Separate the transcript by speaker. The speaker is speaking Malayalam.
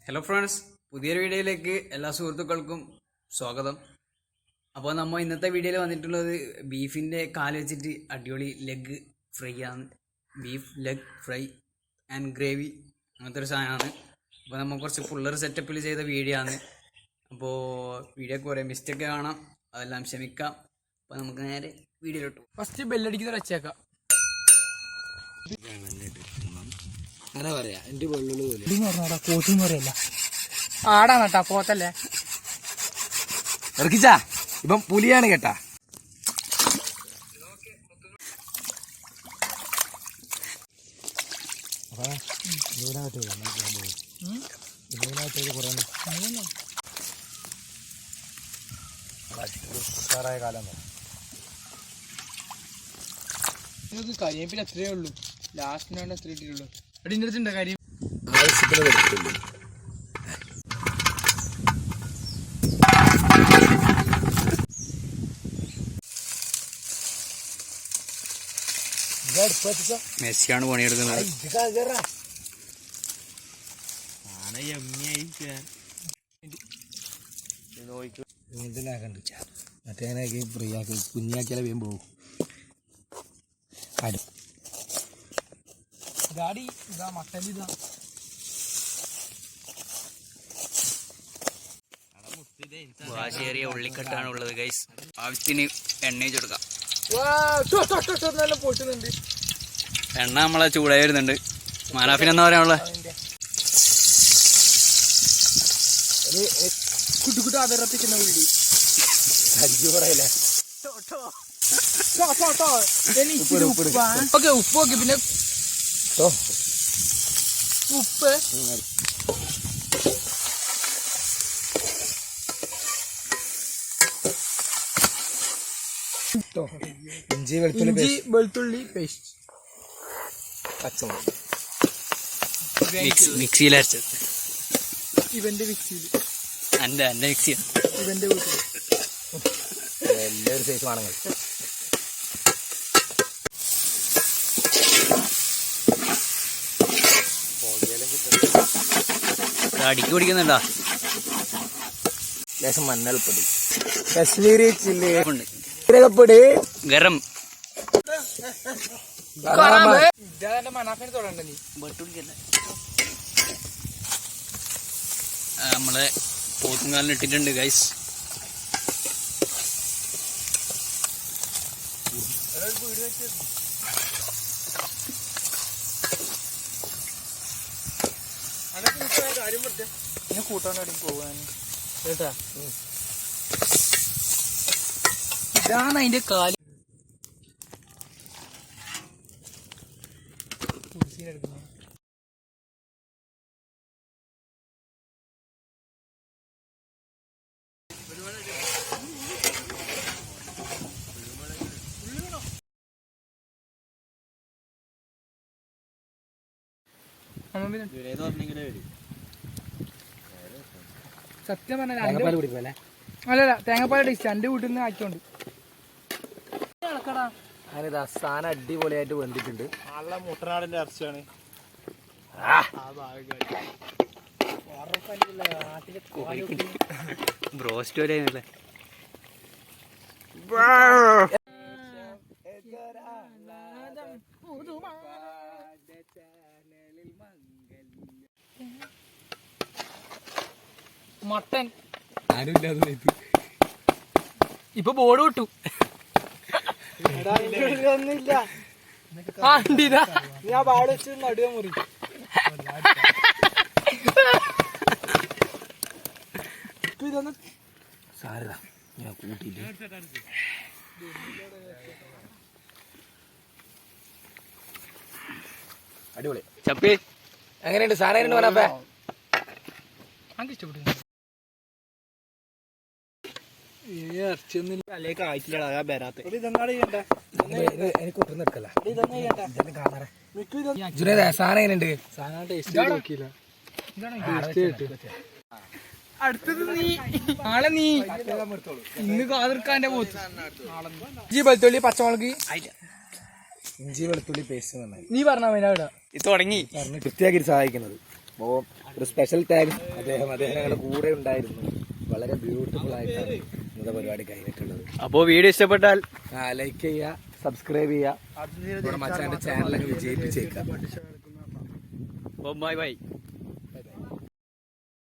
Speaker 1: ഹലോ ഫ്രണ്ട്സ്, പുതിയൊരു വീഡിയോയിലേക്ക് എല്ലാ സുഹൃത്തുക്കൾക്കും സ്വാഗതം. അപ്പോൾ നമ്മൾ ഇന്നത്തെ വീഡിയോയിൽ വന്നിട്ടുള്ളത് ബീഫിൻ്റെ കാല് വെച്ചിട്ട് അടിപൊളി ലെഗ് ഫ്രൈ ആണ്. Beef leg fry and gravy അങ്ങനത്തെ ഒരു സാധനമാണ്. അപ്പോൾ നമ്മൾ കുറച്ച് ഫുള്ളർ സെറ്റപ്പിൽ ചെയ്ത വീഡിയോ ആണ്. അപ്പോൾ വീഡിയോക്ക് കുറേ മിസ്റ്റേക്ക് കാണാം, അതെല്ലാം ക്ഷമിക്കാം. അപ്പോൾ നമുക്ക് നേരെ വീഡിയോയിലോട്ട്
Speaker 2: ഫസ്റ്റ് ബെല്ലടിക്കുന്ന വെച്ചേക്കാം.
Speaker 3: അങ്ങനെ പറയാ എന്റെ വെള്ളുള്ളൂ
Speaker 2: കോട്ടും പറയല്ല ആടാണ് കേട്ടാ, പോത്തല്ലേ
Speaker 3: ഇറക്കിച്ചാ. ഇപ്പം പുലിയാണ് കേട്ടാ. ഉഷാറായ കാലം
Speaker 2: കരിയേപ്പിൽ എത്രയേ ഉള്ളൂ, ലാസ്റ്റിനാണ് എത്ര ഇട്ടിട്ടുള്ളൂ. അടിൻ്റെ അടുത്തുണ്ടോ കാര്യം?
Speaker 3: ആവശ്യത്തിന് കൊടുത്തിട്ടുണ്ട്.
Speaker 1: മെസ്സിയാണ് പണിയെടുക്കുന്നത്.
Speaker 3: മറ്റേ ഫ്രീ ആക്കി കുഞ്ഞാക്കിയാലേ വേഗം പോകും.
Speaker 2: ഗാഡി ഇതാ മട്ടൻ ഇതാ.
Speaker 1: വാശിയേറിയ ഉള്ളിക്കട്ടാണ് ഉള്ളത് ഗൈസ്. ആവശ്യത്തിന് എണ്ണ കൊടുക്കാം.
Speaker 2: പൊട്ടുന്നുണ്ട്.
Speaker 1: എണ്ണ നമ്മളെ ചൂടായി വരുന്നുണ്ട്. മാനാഫിനെന്താ പറയാനുള്ള
Speaker 2: കുട്ടുകുട്ട വിറപ്പിക്കുന്ന വീട്
Speaker 3: പറയല്ലേ.
Speaker 2: ഓക്കെ, ഉപ്പ് നോക്കി. പിന്നെ ഉപ്പ്
Speaker 3: ഇഞ്ചി വെളുത്തുള്ളി
Speaker 2: പേസ്റ്റ്,
Speaker 3: പച്ചമുളക്
Speaker 1: മിക്സിയിൽ അരച്ചത്.
Speaker 2: ഇവന്റെ മിക്സിയിൽ,
Speaker 1: എൻ്റെ മിക്സി
Speaker 2: ഇവന്റെ വീട്ടിൽ
Speaker 3: എല്ലാവരും സൈസ് വേണമെങ്കിൽ.
Speaker 1: അടിക്ക് പിടിക്കുന്നുണ്ടോ?
Speaker 3: ലേശം മഞ്ഞൾപ്പൊടി, കശ്മീരി ചില്ലി
Speaker 1: ഉണ്ട്,
Speaker 3: ജീരകപ്പൊടി,
Speaker 1: ഗരം.
Speaker 2: മനാഫിനെ തൊടണ്ട നീ.
Speaker 1: നമ്മളെ പോത്തുംകാലിന് ഇട്ടിട്ടുണ്ട് ഗൈസ്.
Speaker 2: കൂട്ടാൻ പോവാൻ കേട്ടാ. ഇതാണ് അതിന്റെ കാല്. സത്യം പറഞ്ഞ അല്ലല്ല, തേങ്ങാപ്പാൽ ടേസ്റ്റ് എന്റെ വീട്ടിൽ നിന്ന് ആക്കിയോണ്ട്.
Speaker 3: ഞാനിത് സാധനം അടിപൊളിയായിട്ട് വെന്തിട്ടുണ്ട്.
Speaker 2: നല്ല മുട്ടനാടിന്റെ ഇറച്ചിയാണ്.
Speaker 1: ബ്രോസ്റ്റ് വരെയല്ലേ.
Speaker 2: മട്ടൻ
Speaker 3: ആരുമില്ലാതെ
Speaker 2: ഇപ്പൊ ബോർഡ് വിട്ടു. നടുവ മുറി ഇതൊന്ന്
Speaker 3: സാരത ഞാൻ കൂട്ടിയില്ല. അടിപൊളി
Speaker 1: ചപ്പി
Speaker 3: എങ്ങനെയുണ്ട് സാധനം? എങ്ങനെയുണ്ട് മനാഫേ?
Speaker 2: എനിക്ക് ഇഷ്ടപ്പെട്ടു.
Speaker 3: എനിക്ക് സാധനം എങ്ങനെയുണ്ട്?
Speaker 2: അടുത്തത് നീ നാളെ നീ ഇന്ന് കാതിർക്കാന്റെ പോത്ത്. ഇഞ്ചി വെളുത്തുള്ളി പച്ചമുളക്
Speaker 3: ഇഞ്ചി വെളുത്തുള്ളി പേസ്റ്റ്
Speaker 2: നീ പറഞ്ഞ
Speaker 1: ഇത് തുടങ്ങി
Speaker 3: വൃത്തിയാക്കി സഹായിക്കുന്നത്. അപ്പോൾ ഒരു സ്പെഷ്യൽ താങ്ക്സ് അദ്ദേഹം ഞങ്ങളുടെ കൂടെ ഉണ്ടായിരുന്നു. വളരെ ബ്യൂട്ടിഫുൾ ആയിട്ടാണ് ഇന്നത്തെ പരിപാടി കഴിഞ്ഞിട്ടുള്ളത്.
Speaker 1: അപ്പോൾ വീഡിയോ ഇഷ്ടപ്പെട്ടാൽ
Speaker 3: ലൈക്ക് ചെയ്യുക, സബ്സ്ക്രൈബ് ചെയ്യുക, നമ്മുടെ മച്ചാന്റെ ചാനലൊക്കെ വിജയിപ്പിച്ചേക്കാം.
Speaker 1: Bye bye.